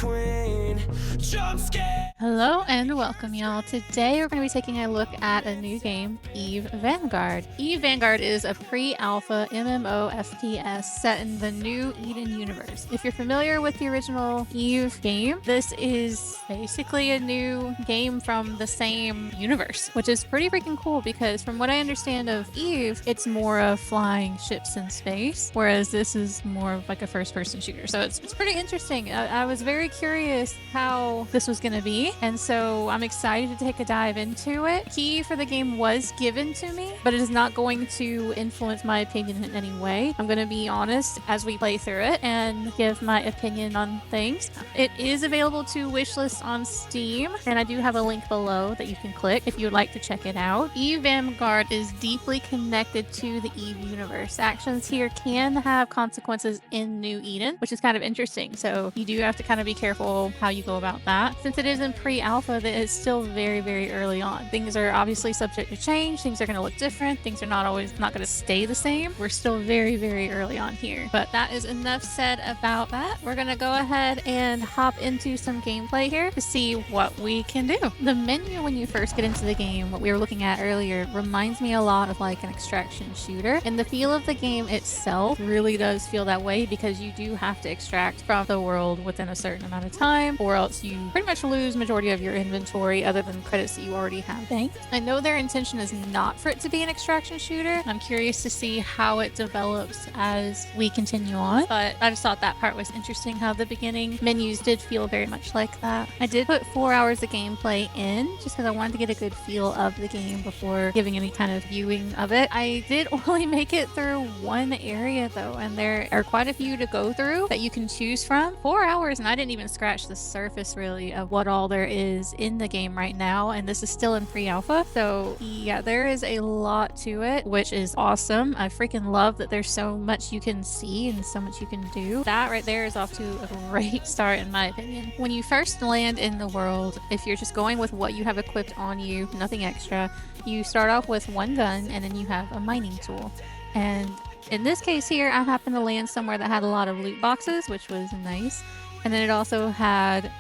queen. Jump scare. Hello and welcome, y'all. Today we're going to be taking a look at a new game, EVE Vanguard. EVE Vanguard is a pre-alpha MMO FPS set in the new Eden universe. If you're familiar with the original EVE game, this is basically a new game from the same universe, which is pretty freaking cool because from what I understand of EVE, it's more of flying ships in space, whereas this is more of like a first-person shooter. So it's pretty interesting. I was very curious how this was going to be, and so I'm excited to take a dive into it. Key for the game was given to me, but it is not going to influence my opinion in any way. I'm going to be honest as we play through it and give my opinion on things. It is available to wishlist on Steam, and I do have a link below that you can click if you would like to check it out. EVE Vanguard is deeply connected to the EVE universe. Actions here can have consequences in New Eden, which is kind of interesting. So you do have to kind of be careful how you go about that. Since it is in pre-alpha, that is still very, very early on. Things are obviously subject to change. Things are going to look different. Things are not going to stay the same. We're still very, very early on here. But that is enough said about that. We're going to go ahead and hop into some gameplay here to see what we can do. The menu when you first get into the game, what we were looking at earlier, reminds me a lot of like an extraction shooter. And the feel of the game itself really does feel that way because you do have to extract from the world within a certain amount of time, or else you pretty much lose majority of your inventory other than credits that you already have banked. I know their intention is not for it to be an extraction shooter. I'm curious to see how it develops as we continue on, but I just thought that part was interesting how the beginning menus did feel very much like that. I did put 4 hours of gameplay in just because I wanted to get a good feel of the game before giving any kind of viewing of it. I did only make it through one area though, and there are quite a few to go through that you can choose from. 4 hours and I didn't even scratch the surface really of what all there is in the game right now, and this is still in pre-alpha. So yeah, there is a lot to it, which is awesome. I freaking love that there's so much you can see and so much you can do. That right there is off to a great start in my opinion. When you first land in the world, if you're just going with what you have equipped on you, nothing extra, you start off with one gun and then you have a mining tool. And in this case here, I happened to land somewhere that had a lot of loot boxes, which was nice. And then it also had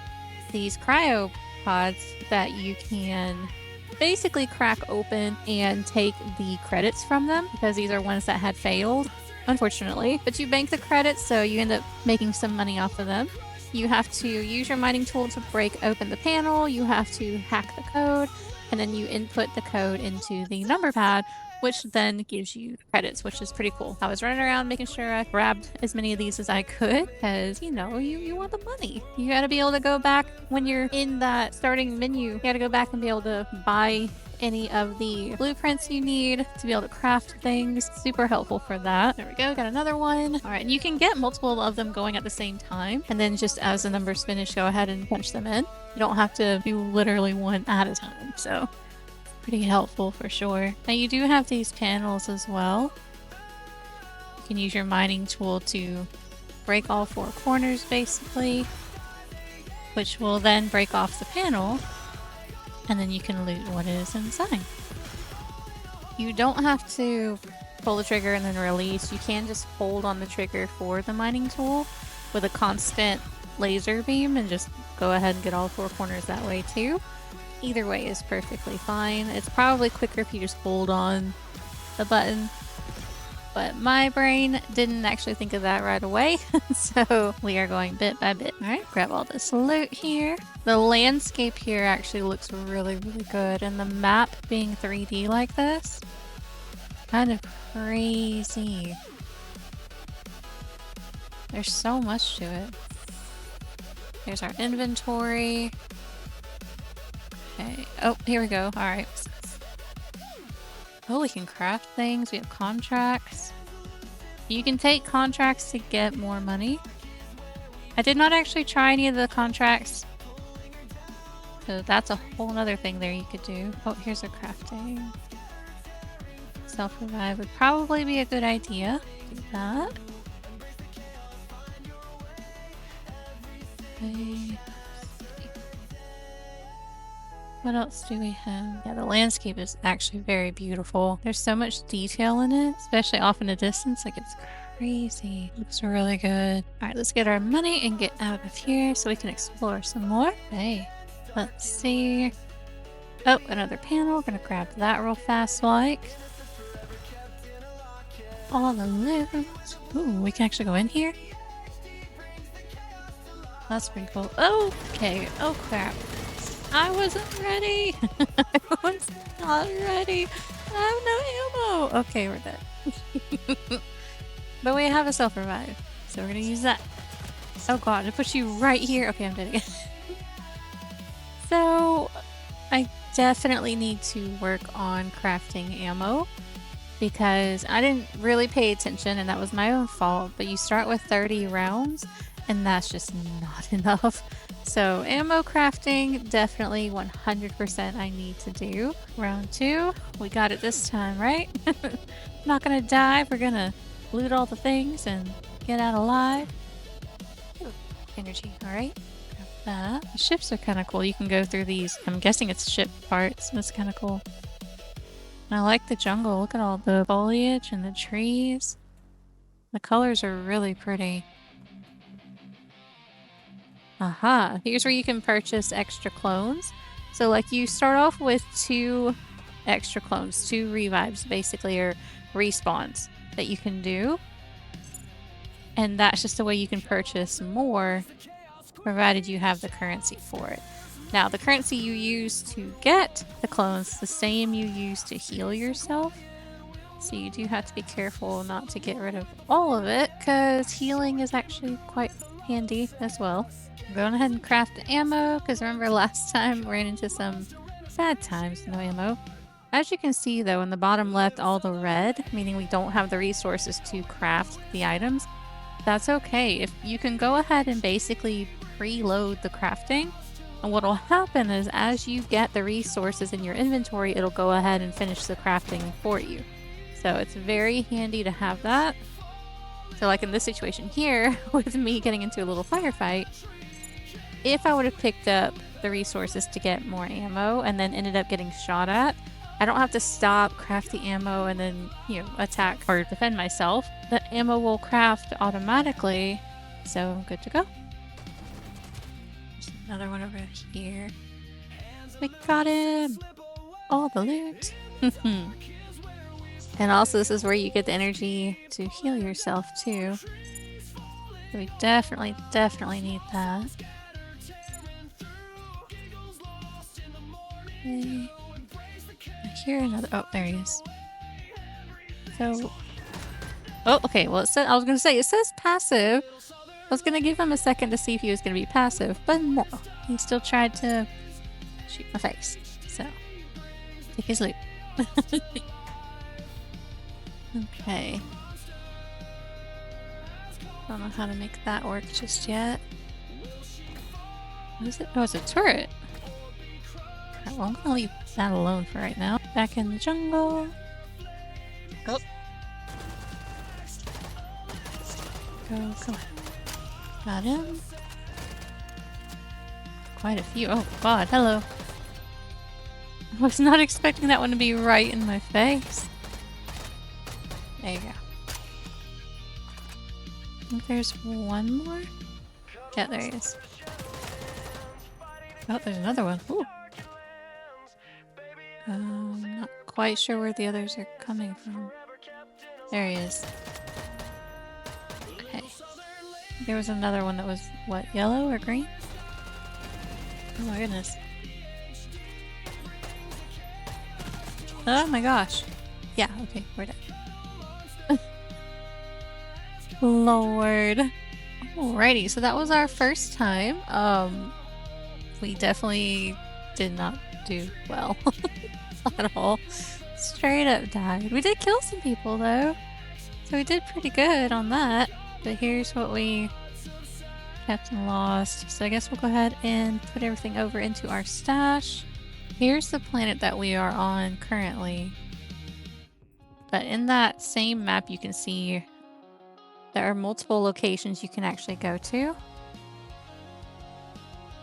these cryo pods that you can basically crack open and take the credits from them because these are ones that had failed, unfortunately. But you bank the credits, so you end up making some money off of them. You have to use your mining tool to break open the panel. You have to hack the code, and then you input the code into the number pad, which then gives you credits, which is pretty cool. I was running around making sure I grabbed as many of these as I could because, you know, you want the money. You got to be able to go back when you're in that starting menu. You got to go back and be able to buy any of the blueprints you need to be able to craft things. Super helpful for that. There we go, got another one. All right, and you can get multiple of them going at the same time, and then just as the numbers finish, go ahead and punch them in. You don't have to do literally one at a time, so pretty helpful for sure. Now you do have these panels as well. You can use your mining tool to break all 4 corners basically, which will then break off the panel, and then you can loot what is inside. You don't have to pull the trigger and then release. You can just hold on the trigger for the mining tool with a constant laser beam and just go ahead and get all 4 corners that way too. Either way is perfectly fine. It's probably quicker if you just hold on the button, but my brain didn't actually think of that right away. So we are going bit by bit. All right, grab all this loot here. The landscape here actually looks really, really good, and the map being 3D like this, kind of crazy. There's so much to it. Here's our inventory. Okay. Oh, here we go. All right. Oh, we can craft things. We have contracts. You can take contracts to get more money. I did not actually try any of the contracts, so that's a whole nother thing there you could do. Oh, here's our crafting. Self-revive would probably be a good idea. Do that. Okay. What else do we have? Yeah, the landscape is actually very beautiful. There's so much detail in it, especially off in the distance. Like, it's crazy. Looks really good. All right, let's get our money and get out of here so we can explore some more. Okay, let's see. Oh, another panel. We're gonna grab that real fast like. All the loot. Ooh, we can actually go in here? That's pretty cool. Oh, okay. Oh, crap. I wasn't ready. I was not ready. I have no ammo. Okay, we're dead. But we have a self-revive, so we're gonna use that. Oh god, it puts you right here. Okay, I'm dead again. So, I definitely need to work on crafting ammo because I didn't really pay attention and that was my own fault, but you start with 30 rounds and that's just not enough. So ammo crafting, definitely 100% I need to do. Round 2, we got it this time, right? Not gonna die, we're gonna loot all the things and get out alive. Ooh, energy, alright. Grab that. The ships are kind of cool, you can go through these. I'm guessing it's ship parts, that's kind of cool. And I like the jungle, look at all the foliage and the trees. The colors are really pretty. Aha, here's where you can purchase extra clones. So like you start off with 2 extra clones, 2 revives basically, or respawns that you can do. And that's just a way you can purchase more, provided you have the currency for it. Now the currency you use to get the clones is the same you use to heal yourself. So you do have to be careful not to get rid of all of it, because healing is actually quite handy as well. I'm going ahead and craft the ammo, because remember last time we ran into some bad times, no ammo. As you can see though, in the bottom left, all the red, meaning we don't have the resources to craft the items. That's okay. If you can go ahead and basically preload the crafting, and what'll happen is as you get the resources in your inventory, it'll go ahead and finish the crafting for you. So it's very handy to have that. So like in this situation here, with me getting into a little firefight, if I would have picked up the resources to get more ammo and then ended up getting shot at, I don't have to stop, craft the ammo, and then, you know, attack or defend myself. The ammo will craft automatically, so I'm good to go. There's another one over here. We got him! All the loot! And also this is where you get the energy to heal yourself too. So we definitely need that. Okay. I hear another. Oh, there he is. So. Oh, okay. Well, it said. I was gonna say it says passive. I was gonna give him a second to see if he was gonna be passive, but no. He still tried to shoot my face. So, take his loot. Okay. Don't know how to make that work just yet. What is it? Oh, it's a turret. Alright, well, I'm gonna leave that alone for right now. Back in the jungle. Oh. Go, come on. Got him. Quite a few. Oh god, hello. I was not expecting that one to be right in my face. There you go. I think there's one more? Yeah, there he is. Oh, there's another one. Ooh. Not quite sure where the others are coming from. There he is. Okay. There was another one that was, what, yellow or green? Oh my goodness. Oh my gosh. Yeah, okay, we're done. Lord. Alrighty, so that was our first time. We definitely did not do well at all. Straight up died. We did kill some people though, so we did pretty good on that. But here's what we kept and lost. So I guess we'll go ahead and put everything over into our stash. Here's the planet that we are on currently. But in that same map you can see there are multiple locations you can actually go to.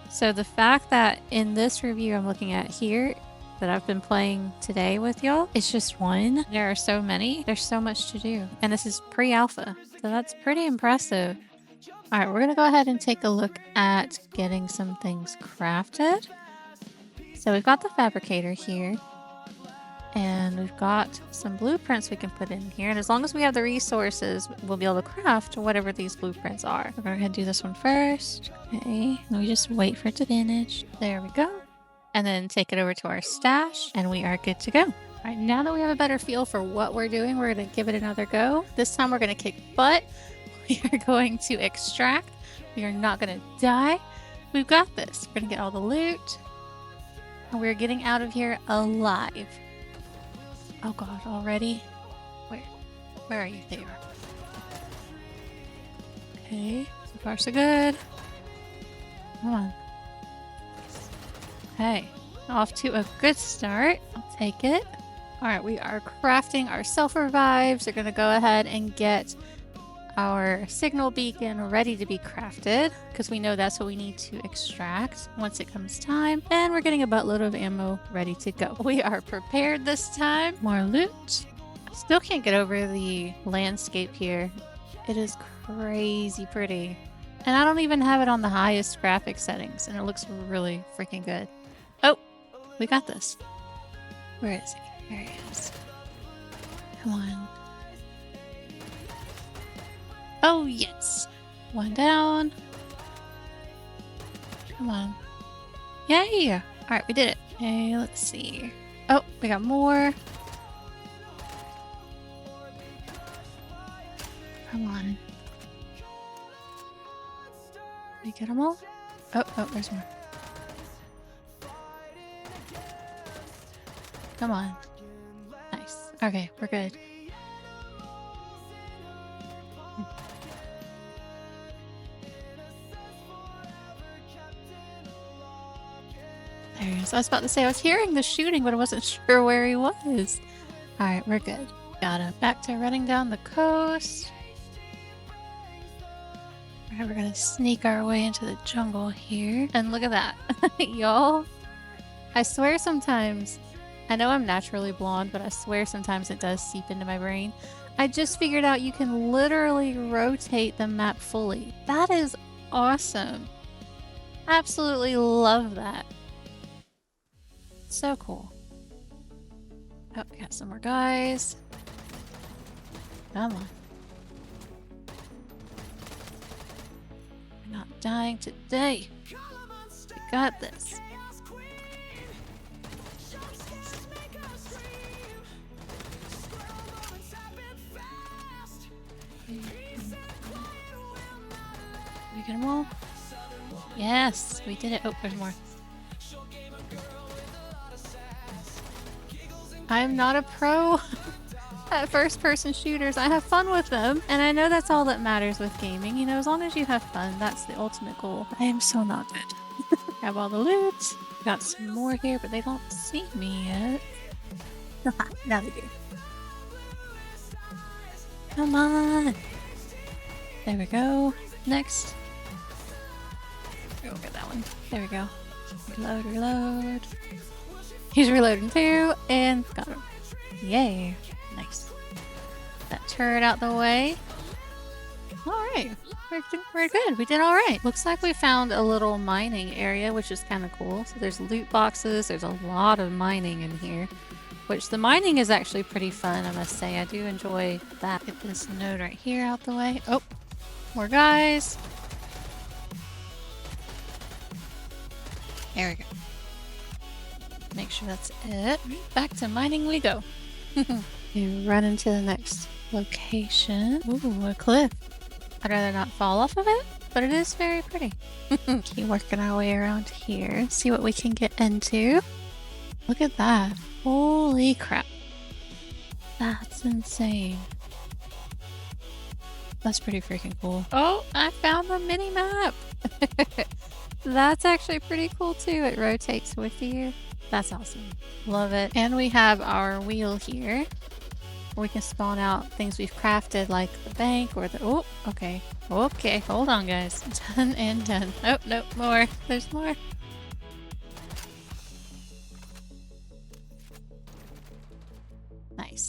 So the fact that in this review I'm looking at here, that I've been playing today with y'all. It's just one. There are so many. There's so much to do. And this is pre-alpha, so that's pretty impressive. All right, we're going to go ahead and take a look at getting some things crafted. So we've got the fabricator here. And we've got some blueprints we can put in here. And as long as we have the resources, we'll be able to craft whatever these blueprints are. We're going to go ahead and do this one first. Okay. And we just wait for it to finish. There we go. And then take it over to our stash. And we are good to go. All right. Now that we have a better feel for what we're doing, we're going to give it another go. This time we're going to kick butt. We are going to extract. We are not going to die. We've got this. We're going to get all the loot. And we're getting out of here alive. Oh god, already? Where are you? There you are. Okay, so far so good. Come on. Okay, off to a good start. I'll take it. Alright, we are crafting our self-revives. We're gonna go ahead and get our signal beacon ready to be crafted because we know that's what we need to extract once it comes time. And we're getting a buttload of ammo ready to go. We are prepared this time. More loot. Still can't get over the landscape here. It is crazy pretty. And I don't even have it on the highest graphic settings and it looks really freaking good. Oh, we got this. Where is he? There he is. Come on. Oh, yes. One down. Come on. Yay! Alright, we did it. Okay, let's see. Oh, we got more. Come on. Did we get them all? Oh, there's more. Come on. Nice. Okay, we're good. There he is. I was about to say I was hearing the shooting, but I wasn't sure where he was. Alright, we're good. Back to running down the coast. Alright, we're gonna sneak our way into the jungle here. And look at that. Y'all. I swear sometimes, I know I'm naturally blonde, but I swear sometimes it does seep into my brain. I just figured out you can literally rotate the map fully. That is awesome. Absolutely love that. So cool. Oh, we got some more guys. Come on. We're not dying today. We got this. We get them all? Yes, we did it. Oh, there's more. I'm not a pro at first-person shooters. I have fun with them, and I know that's all that matters with gaming. You know, as long as you have fun, that's the ultimate goal. I am so not good. Have all the loot. Got some more here, but they don't see me yet. Now they do. Come on. There we go. Next. Go get that one. There we go. Reload, reload. He's reloading too, and got him. Yay. Nice. That turret out the way. Alright. We're good. We did alright. Looks like we found a little mining area, which is kind of cool. So there's loot boxes. There's a lot of mining in here. Which the mining is actually pretty fun, I must say. I do enjoy that. Get this node right here out the way. Oh, more guys. There we go. Make sure that's it. Back to mining we go. You run into the next location. Ooh, a cliff. I'd rather not fall off of it, but it is very pretty. Keep working our way around here. See what we can get into. Look at that. Holy crap. That's insane. That's pretty freaking cool. Oh, I found the mini map. That's actually pretty cool too. It rotates with you. That's awesome. Love it. And we have our wheel here. We can spawn out things we've crafted like the bank or the... Oh, okay. Okay, hold on guys. Done and done. Oh, no, more. There's more.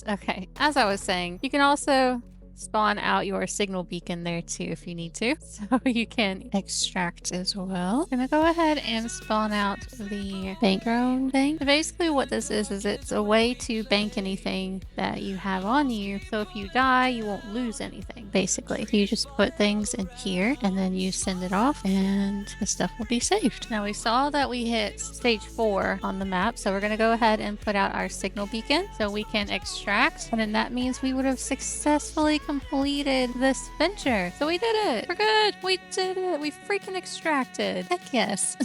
Yes. Okay. As I was saying, you can also spawn out your signal beacon there too if you need to. So you can extract as well. I'm gonna go ahead and spawn out the bank drone thing. So basically what this is it's a way to bank anything that you have on you. So if you die, you won't lose anything, basically. You just put things in here and then you send it off and the stuff will be saved. Now we saw that we hit stage 4 on the map. So we're gonna go ahead and put out our signal beacon so we can extract. And then that means we would have successfully completed this venture. So we did it. We're good. We did it. We freaking extracted. Heck yes.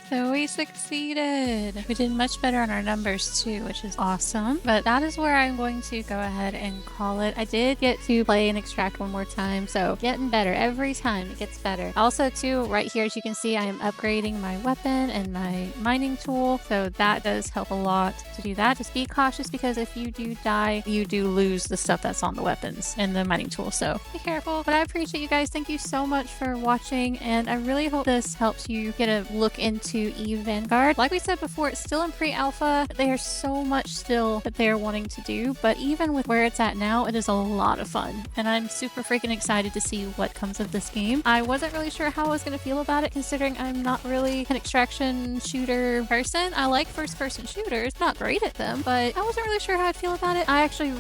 So we succeeded. We did much better on our numbers too, which is awesome. But that is where I'm going to go ahead and call it. I did get to play and extract one more time. So getting better. Every time it gets better. Also too, right here, as you can see, I am upgrading my weapon and my mining tool. So that does help a lot to do that. Just be cautious because if you do die, you do lose the stuff that's on the weapons and the mining tool, so be careful. But I appreciate you guys. Thank you so much for watching, and I really hope this helps you get a look into EVE Vanguard. Like we said before, it's still in pre-alpha. There's so much still that they're wanting to do, but even with where it's at now, it is a lot of fun, and I'm super freaking excited to see what comes of this game. I wasn't really sure how I was going to feel about it, considering I'm not really an extraction shooter person. I like first-person shooters, not great at them, but I wasn't really sure how I'd feel about it. I actually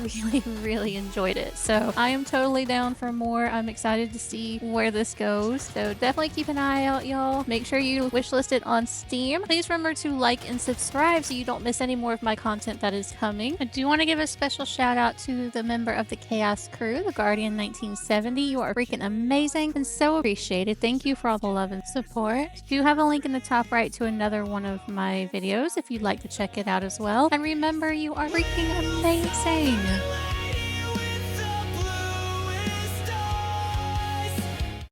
really enjoyed it, so I am totally down for more. I'm excited to see where this goes. So definitely keep an eye out, y'all. Make sure you wishlist it on Steam. Please remember to like and subscribe so you don't miss any more of my content that is coming. I do want to give a special shout out to the member of the Chaos crew, the 𝓘𝓶𝓹𝓸𝓻𝓽𝓪𝓷𝓽. You are freaking amazing and so appreciated. Thank you for all the love and support. I do have a link in the top right to another one of my videos if you'd like to check it out as well. And remember, you are freaking amazing.